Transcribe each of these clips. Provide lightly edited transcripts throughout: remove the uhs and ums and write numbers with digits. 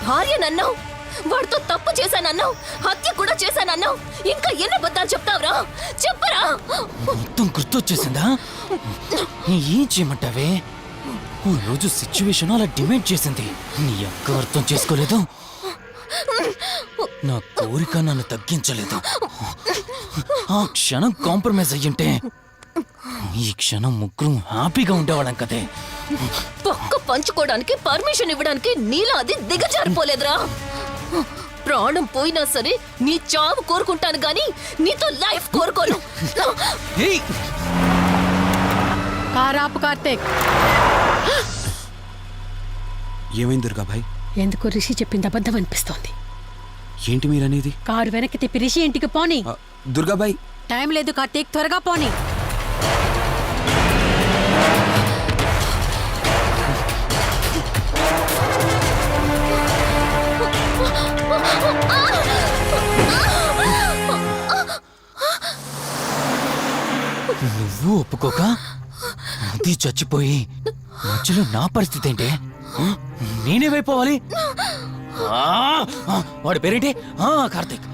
భార్యనన్నావు, వాడితో తప్పు చేశానన్నావు, హత్య కూడా చేశానన్నావు. ఇంకా ఎన్ని అబద్ధాలు చెప్తావురా? చెప్పరా? మొత్తం గుర్తొచ్చేసిందా? ఏం చేయమంటావే? ఓ రోజు సిచ్యువేషన్ అలా డిమాండ్ చేసింది. నీ అక్క అర్థం చేసుకోలేదు. నా కోరిక నన్ను తగ్గించలేదు. ఆ క్షణం కాంప్రమైజ్ అయ్యుంటే ఈ క్షణం ముగ్గురు హ్యాపీగా ఉండేవాళ్ళం కదే. పక్క పంచుకోవడానికి పర్మిషన్ ఇవ్వడానికి నీలా అది దిగజారిపోలేదురా. ప్రాణం పోయినా సరే నీ చావు కోరుకుంటాను గాని నీతో లైఫ్ కోరుకోను. కారాపు కార్తీక్. ఏమైంది దుర్గాభాయ్? ఎందుకో రిషి చెప్పింది అబద్ధం అనిపిస్తోంది. ఏంటి మీరనేది? కారు వెనక్కి తిప్పి రిషి ఇంటికి పోని. దుర్గాభాయ్ టైం లేదు కార్తీక్, త్వరగా పోని. నువ్వు ఒప్పుకోక అది చచ్చిపోయి మధ్యలో నా పరిస్థితి ఏంటి? నేనేమైపోవాలి? వాడి పేరేంటి? కార్తీక్.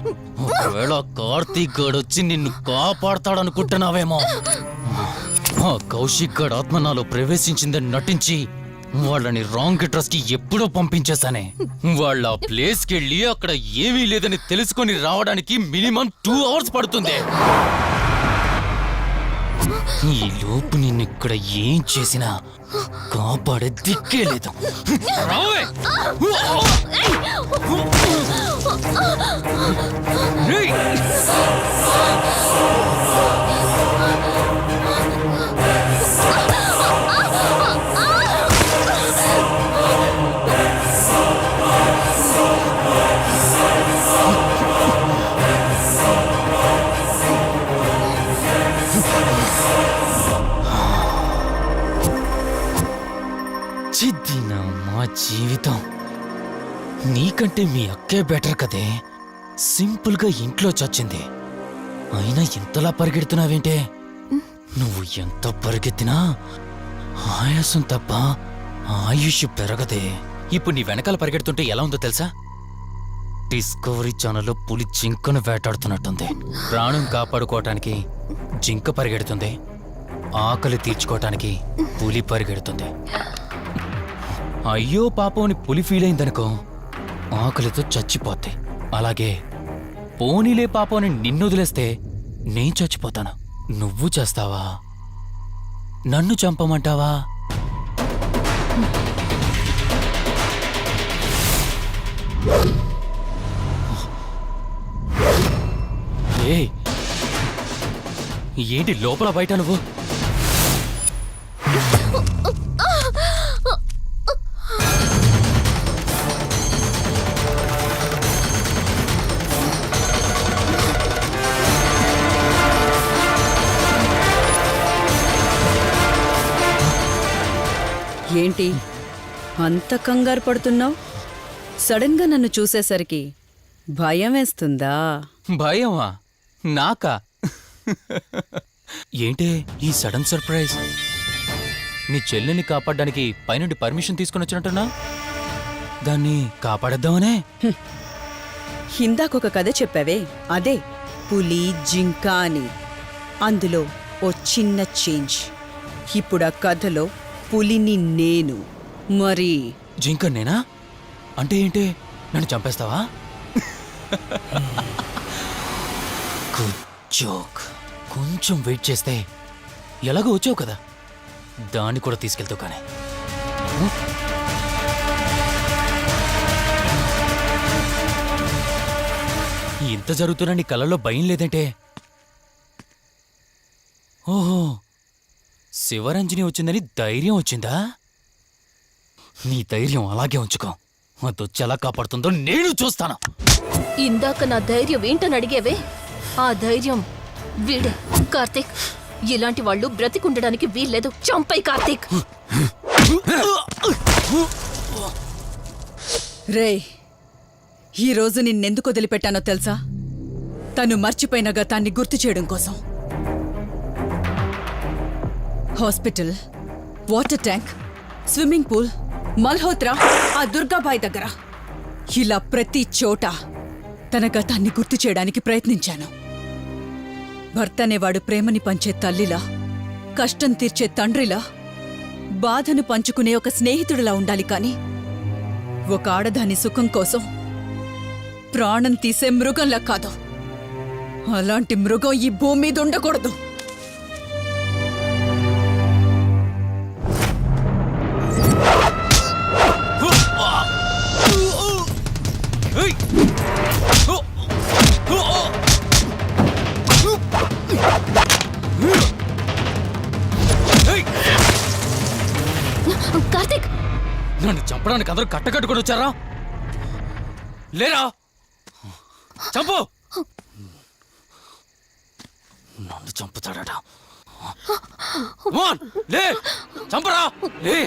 ఒకవేళ కార్తీక్ గడు వచ్చి నిన్ను కాపాడతాడనుకుంటున్నావేమో. కౌశిక్ గడ్ ఆత్మ నాలో ప్రవేశించిందని నటించి వాళ్ళని రాంగ్ అడ్రస్ కి ఎప్పుడో పంపించేశానే. వాళ్ళ ప్లేస్ కి వెళ్ళి అక్కడ ఏమీ లేదని తెలుసుకొని రావడానికి మినిమం 2 hours పడుతుంది. ఈ లోపు నిన్నిక్కడ ఏం చేసినా కాపాడే దిక్కే లేదు. చిద్దినా మా జీవితం. నీకంటే మీ అక్కే బెటర్ కదే. సింపుల్ గా ఇంట్లో చచ్చింది. అయినా ఇంతలా పరిగెడుతున్నావేంటే? నువ్వు ఎంత పరిగెత్తినా ఆయాసం తప్ప ఆయుష్ పెరగదే. ఇప్పుడు నీ వెనకాల పరిగెడుతుంటే ఎలా ఉందో తెలుసా? డిస్కవరీ ఛానల్లో పులి జింకను వేటాడుతున్నట్టుంది. ప్రాణం కాపాడుకోవటానికి జింక పరిగెడుతుంది, ఆకలి తీర్చుకోవటానికి పులి పరిగెడుతుంది. అయ్యో పాపం అని పులి ఫీల్ అయిందనుకో, ఆకలితో చచ్చిపోతే. అలాగే పోనీలే పాపం అని నిన్ను వదిలేస్తే నేను చచ్చిపోతాను. నువ్వు చేస్తావా? నన్ను చంపమంటావా? ఏయ్, ఏంటి లోపల బయట నువ్వు? ఏంటి అంత కంగారు పడుతున్నావు? సడన్ గా నన్ను చూసేసరికి భయం వేస్తుందా? భయమా? నాకా? ఏంటే ఈ సడన్ సర్ప్రైజ్? నీ చెల్లెల్ని కాపాడడానికి పైనుండి పర్మిషన్ తీసుకుని వచ్చినట్టున్నా? దాన్ని కాపాడేద్దామనే? ఇందాకొక కథ చెప్పావే, అదే పులి జింక అని. అందులో ఓ చిన్న చేంజ్. ఇప్పుడు ఆ కథలో పులిని నేను. మరి జింక నేనా? అంటే ఏంటి, నన్ను చంపేస్తావా? Good joke. కొంచెం వెయిట్ చేస్తే ఎలాగో వచ్చావు కదా, దాన్ని కూడా తీసుకెళ్తావు. కానీ ఇంత జరుగుతున్నా నీ కళ్ళలో భయం లేదంటే? ఓహో, శివరంజని వచ్చిందని ధైర్యం వచ్చిందా? నీ ధైర్యం అలాగే ఉంచుకో. అదొచ్చి ఎలా కాపాడుతుందో నేను చూస్తాను. ఇందాక నా ధైర్యం ఏంటని అడిగేవే, ఆ ధైర్యం వీడే కార్తీక్. ఇలాంటి వాళ్ళు బ్రతికుండడానికి వీల్లేదు. చంపై కార్తీక్. రే, ఈరోజు నిన్నెందుకు వదిలిపెట్టానో తెలుసా? తను మర్చిపోయిన గతాన్ని గుర్తు చేయడం కోసం. Hospital, water tank, swimming pool, Malhotra, ఆ దుర్గాబాయ్ దగ్గర, ఇలా ప్రతి చోట తన గతాన్ని గుర్తు చేయడానికి ప్రయత్నించాను. భర్తనేవాడు ప్రేమని పంచే తల్లిలా, కష్టం తీర్చే తండ్రిలా, బాధను పంచుకునే ఒక స్నేహితుడిలా ఉండాలి. కాని ఒక ఆడదాని సుఖం కోసం ప్రాణం తీసే మృగంలా కాదు. అలాంటి మృగం ఈ భూమి మీద ఉండకూడదు. కార్తీక్, నన్ను చంపడానికి అందరూ కట్టకట్టుకొని వచ్చారా? లేరా? చంపు! నన్ను చంపుతాడట. లే, చంపరా, లే.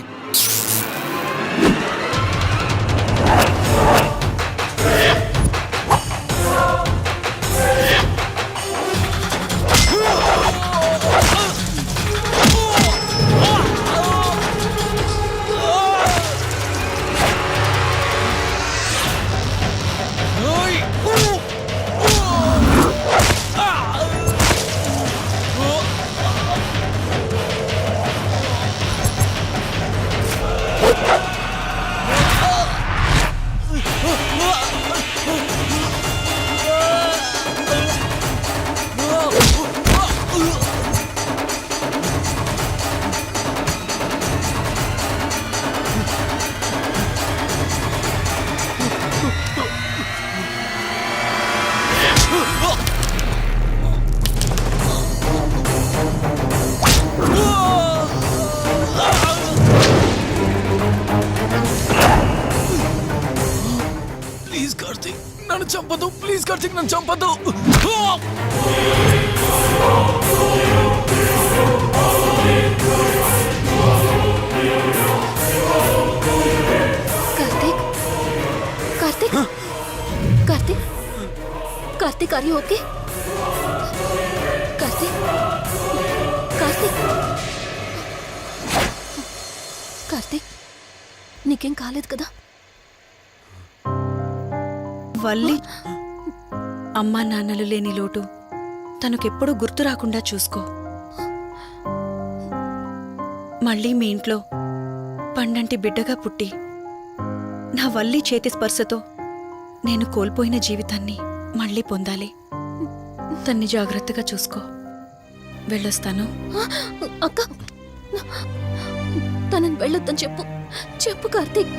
ప్లీజ్ కార్తీక్, నన్ను చంపదు. ప్లీజ్ కార్తీక్, నన్ను చంపదు. Karthik, Karthik, Karthik, Karthik, are you okay? Karthik, Karthik, Karthik, నీకేం కాలేదు కదా? వల్లి అమ్మా నాన్నలు లేని లోటు తనకెప్పుడూ గుర్తు రాకుండా చూసుకో. మళ్ళీ మీ ఇంట్లో పండంటి బిడ్డగా పుట్టి నా వల్లి చేతి స్పర్శతో నేను కోల్పోయిన జీవితాన్ని మళ్ళీ పొందాలి. తన్ని జాగ్రత్తగా చూసుకో. వెళ్ళొస్తాను. అక్క, తనని వెళ్ళొద్దని చెప్పు. చెప్పు కార్తీక్.